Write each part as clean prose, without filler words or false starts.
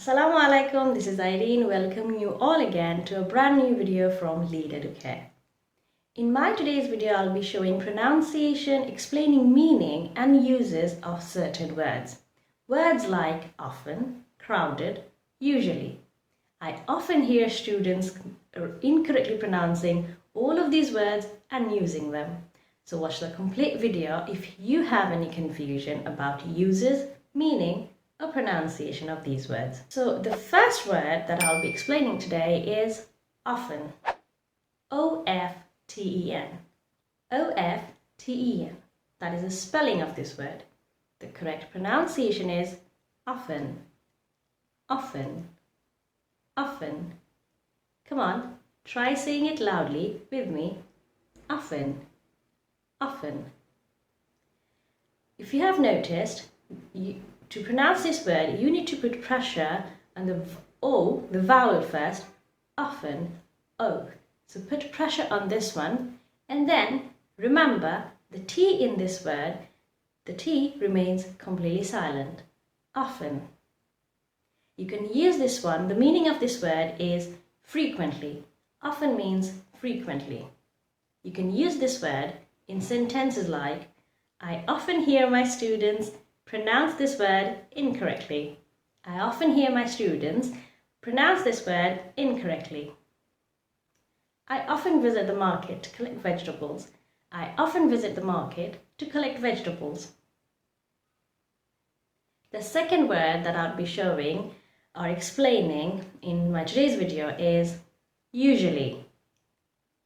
Assalamu alaikum, this is Irene. Welcome you all again to a brand new video from Educare. In my today's video, I'll be showing pronunciation, explaining meaning and uses of certain words. Words like often, crowded, usually. I often hear students incorrectly pronouncing all of these words and using them. So watch the complete video if you have any confusion about uses, meaning, or pronunciation of these words. So the first word that I'll be explaining today is often. O-F-T-E-N. O-F-T-E-N. That is the spelling of this word. The correct pronunciation is often. Often. Often. Come on, try saying it loudly with me. Often. Often. If you have noticed, to pronounce this word, you need to put pressure on the O, the vowel first, often, O. So put pressure on this one, and then remember the T in this word, the T remains completely silent, often. You can use this one, the meaning of this word is frequently. Often means frequently. You can use this word in sentences like, I often hear my students pronounce this word incorrectly. I often hear my students pronounce this word incorrectly. I often visit the market to collect vegetables. I often visit the market to collect vegetables. The second word that I'll be showing or explaining in my today's video is usually.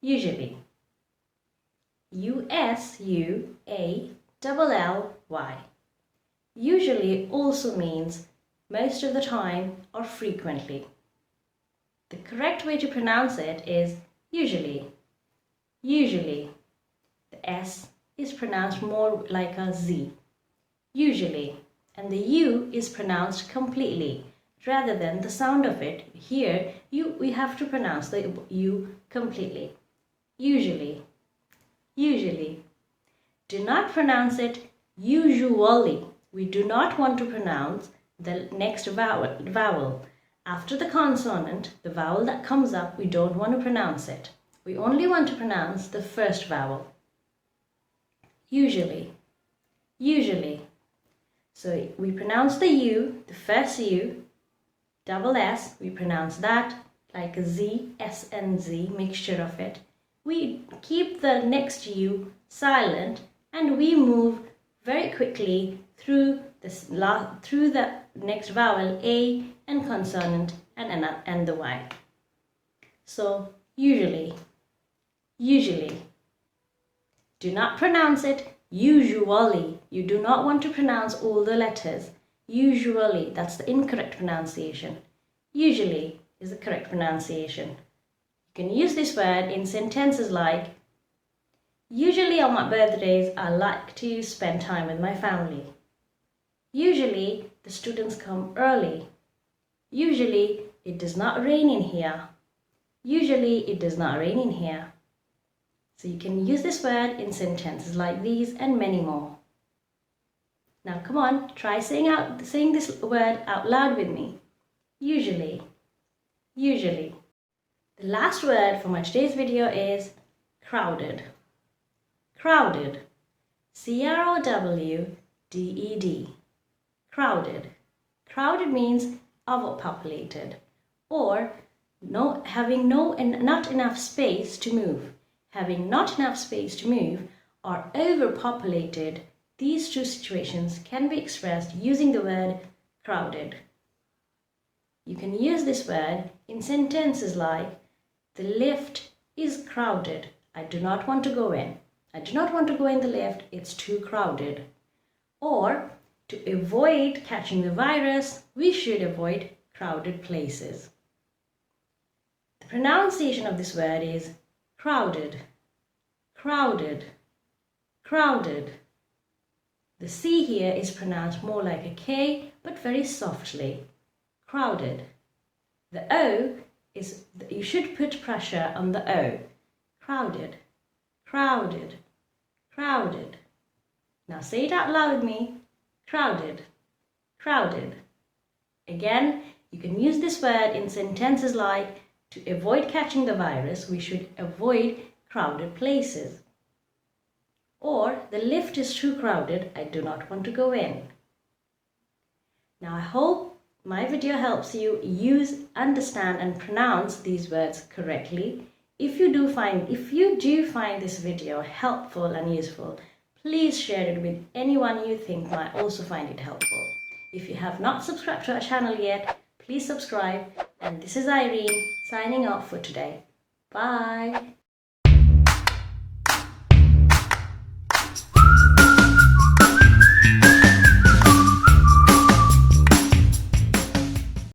Usually. U-S-U-A-L-L-Y. Usually also means most of the time or frequently. The correct way to pronounce it is usually. Usually. The S is pronounced more like a Z. Usually. And the U is pronounced completely rather than the sound of it. Here, we have to pronounce the U completely. Usually. Usually. Do not pronounce it usually. We do not want to pronounce the next vowel. After the consonant, the vowel that comes up, we don't want to pronounce it. We only want to pronounce the first vowel. Usually. Usually. So we pronounce the U, the first U, double S, we pronounce that like a Z, S and Z, mixture of it. We keep the next U silent and we move very quickly through the next vowel A and consonant and the Y. So usually, usually. Do not pronounce it usually. You do not want to pronounce all the letters. Usually, that's the incorrect pronunciation. Usually is the correct pronunciation. You can use this word in sentences like, usually on my birthdays, I like to spend time with my family. Usually, the students come early. Usually, it does not rain in here. Usually, it does not rain in here. So you can use this word in sentences like these and many more. Now come on, try saying this word out loud with me. Usually. Usually. The last word for my today's video is crowded. Crowded. C-R-O-W-D-E-D. Crowded. Crowded means overpopulated or having not enough space to move. Having not enough space to move or overpopulated, these two situations can be expressed using the word crowded. You can use this word in sentences like, the lift is crowded. I do not want to go in. I do not want to go in the lift. It's too crowded. Or, to avoid catching the virus, we should avoid crowded places. The pronunciation of this word is crowded. Crowded. Crowded. The C here is pronounced more like a K, but very softly. Crowded. The O is, you should put pressure on the O. Crowded. Crowded. Crowded. Now say it out loud with me. Crowded. Crowded. Again, You can use this word in sentences like, to avoid catching the virus, we should avoid crowded places. Or, the lift is too crowded, I do not want to go in. Now I hope my video helps you use, understand and pronounce these words correctly. If you do find this video helpful and useful, please share it with anyone you think might also find it helpful. If you have not subscribed to our channel yet, please subscribe. And this is Irene signing off for today. Bye.